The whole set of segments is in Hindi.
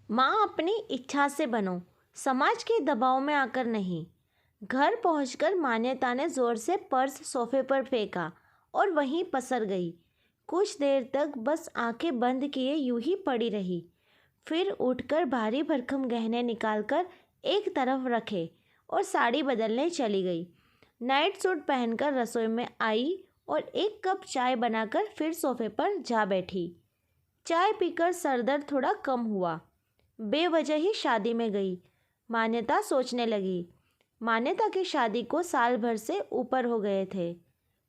माँ अपनी इच्छा से बनो, समाज के दबाव में आकर नहीं। घर पहुंचकर मान्यता ने जोर से पर्स सोफे पर फेंका और वहीं पसर गई। कुछ देर तक बस आंखें बंद किए यूं ही पड़ी रही। फिर उठकर भारी भरकम गहने निकालकर एक तरफ रखे और साड़ी बदलने चली गई। नाइट सूट पहनकर रसोई में आई और एक कप चाय बनाकर फिर सोफे पर जा बैठी। चाय पीकर सरदर्द थोड़ा कम हुआ। बेवजह ही शादी में गई, मान्यता सोचने लगी। मान्यता की शादी को साल भर से ऊपर हो गए थे।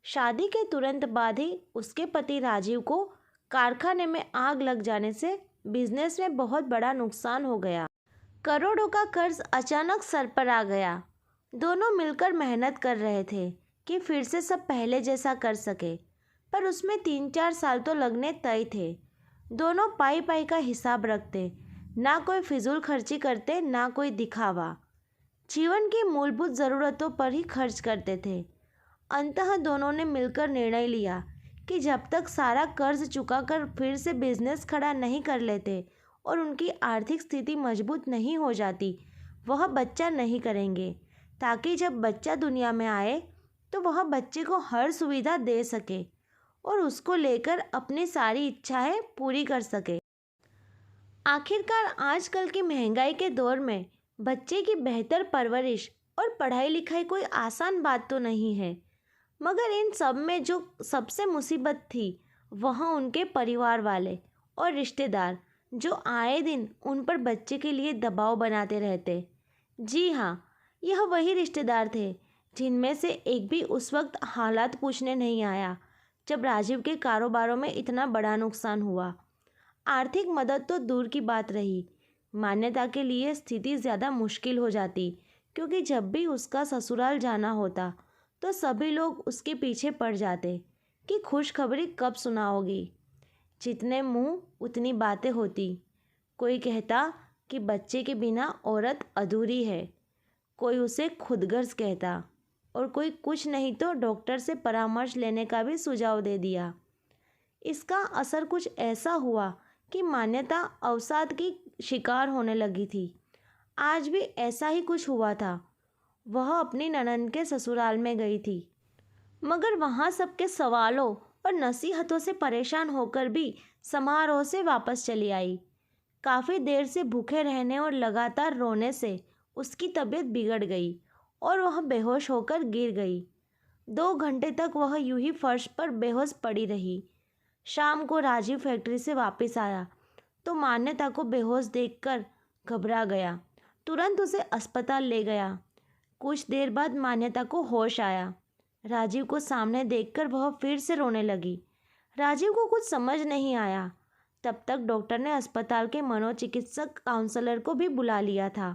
शादी के तुरंत बाद ही उसके पति राजीव को कारखाने में आग लग जाने से बिजनेस में बहुत बड़ा नुकसान हो गया। करोड़ों का कर्ज अचानक सर पर आ गया। दोनों मिलकर मेहनत कर रहे थे कि फिर से सब पहले जैसा कर सके, पर उसमें 3-4 साल तो लगने तय थे। दोनों पाई पाई का हिसाब रखते, ना कोई फिजूल खर्ची करते, ना कोई दिखावा। जीवन की मूलभूत ज़रूरतों पर ही खर्च करते थे। अंततः दोनों ने मिलकर निर्णय लिया कि जब तक सारा कर्ज चुकाकर फिर से बिजनेस खड़ा नहीं कर लेते और उनकी आर्थिक स्थिति मजबूत नहीं हो जाती, वह बच्चा नहीं करेंगे, ताकि जब बच्चा दुनिया में आए तो वह बच्चे को हर सुविधा दे सके और उसको लेकर अपनी सारी इच्छाएं पूरी कर सके। आखिरकार आजकल की महंगाई के दौर में बच्चे की बेहतर परवरिश और पढ़ाई लिखाई कोई आसान बात तो नहीं है, मगर इन सब में जो सबसे मुसीबत थी वह उनके परिवार वाले और रिश्तेदार, जो आए दिन उन पर बच्चे के लिए दबाव बनाते रहते। जी हाँ, यह वही रिश्तेदार थे जिनमें से एक भी उस वक्त हालात पूछने नहीं आया जब राजीव के कारोबारों में इतना बड़ा नुकसान हुआ। आर्थिक मदद तो दूर की बात रही, मान्यता के लिए स्थिति ज़्यादा मुश्किल हो जाती, क्योंकि जब भी उसका ससुराल जाना होता तो सभी लोग उसके पीछे पड़ जाते कि खुशखबरी कब सुनाओगी। जितने मुंह उतनी बातें होती। कोई कहता कि बच्चे के बिना औरत अधूरी है, कोई उसे खुदगर्ज कहता, और कोई कुछ नहीं तो डॉक्टर से परामर्श लेने का भी सुझाव दे दिया। इसका असर कुछ ऐसा हुआ कि मान्यता अवसाद की शिकार होने लगी थी। आज भी ऐसा ही कुछ हुआ था। वह अपनी ननंद के ससुराल में गई थी, मगर वहाँ सबके सवालों और नसीहतों से परेशान होकर भी समारोह से वापस चली आई। काफ़ी देर से भूखे रहने और लगातार रोने से उसकी तबीयत बिगड़ गई और वह बेहोश होकर गिर गई। 2 घंटे तक वह यूं ही फर्श पर बेहोश पड़ी रही। शाम को राजीव फैक्ट्री से वापस आया तो मान्यता को बेहोश देखकर घबरा गया। तुरंत उसे अस्पताल ले गया। कुछ देर बाद मान्यता को होश आया। राजीव को सामने देखकर वह फिर से रोने लगी। राजीव को कुछ समझ नहीं आया। तब तक डॉक्टर ने अस्पताल के मनोचिकित्सक काउंसलर को भी बुला लिया था,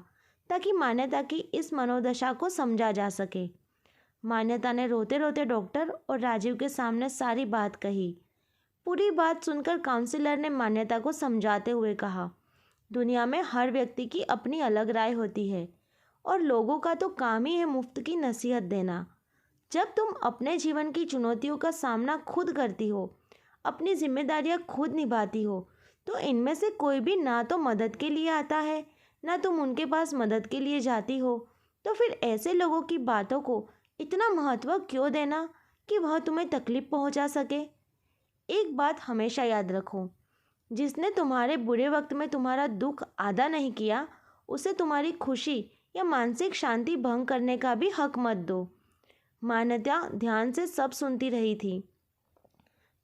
ताकि मान्यता की इस मनोदशा को समझा जा सके। मान्यता ने रोते रोते डॉक्टर और राजीव के सामने सारी बात कही। पूरी बात सुनकर काउंसलर ने मान्यता को समझाते हुए कहा, दुनिया में हर व्यक्ति की अपनी अलग राय होती है और लोगों का तो काम ही है मुफ्त की नसीहत देना। जब तुम अपने जीवन की चुनौतियों का सामना खुद करती हो, अपनी जिम्मेदारियां खुद निभाती हो, तो इनमें से कोई भी ना तो मदद के लिए आता है, ना तुम उनके पास मदद के लिए जाती हो। तो फिर ऐसे लोगों की बातों को इतना महत्व क्यों देना कि वह तुम्हें तकलीफ पहुंचा सके। एक बात हमेशा याद रखो, जिसने तुम्हारे बुरे वक्त में तुम्हारा दुख आधा नहीं किया, उसे तुम्हारी खुशी या मानसिक शांति भंग करने का भी हक मत दो। मान्यता ध्यान से सब सुनती रही थी।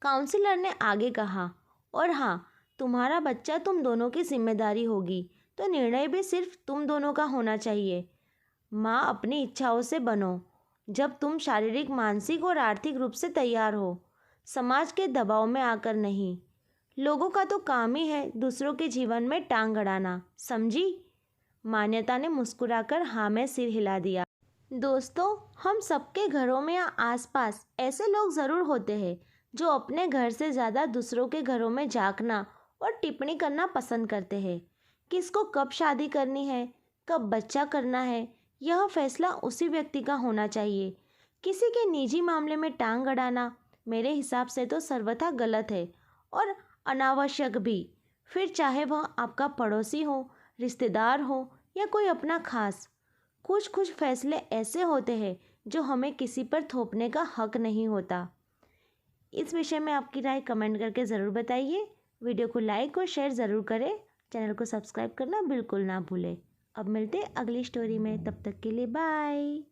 काउंसलर ने आगे कहा, और हाँ, तुम्हारा बच्चा तुम दोनों की जिम्मेदारी होगी, तो निर्णय भी सिर्फ तुम दोनों का होना चाहिए। माँ अपनी इच्छाओं से बनो जब तुम शारीरिक, मानसिक और आर्थिक रूप से तैयार हो, समाज के दबाव में आकर नहीं। लोगों का तो काम ही है दूसरों के जीवन में टांग अड़ाना, समझी। मान्यता ने मुस्कुराकर हाँ में सिर हिला दिया। दोस्तों, हम सबके घरों में या आसपास ऐसे लोग ज़रूर होते हैं जो अपने घर से ज़्यादा दूसरों के घरों में झांकना और टिप्पणी करना पसंद करते हैं। किसको कब शादी करनी है, कब बच्चा करना है, यह फैसला उसी व्यक्ति का होना चाहिए। किसी के निजी मामले में टांग अड़ाना मेरे हिसाब से तो सर्वथा गलत है और अनावश्यक भी। फिर चाहे वह आपका पड़ोसी हो, रिश्तेदार हो या कोई अपना खास। कुछ कुछ फैसले ऐसे होते हैं जो हमें किसी पर थोपने का हक नहीं होता। इस विषय में आपकी राय कमेंट करके ज़रूर बताइए। वीडियो को लाइक और शेयर ज़रूर करें। चैनल को सब्सक्राइब करना बिल्कुल ना भूलें। अब मिलते हैं अगली स्टोरी में, तब तक के लिए बाय।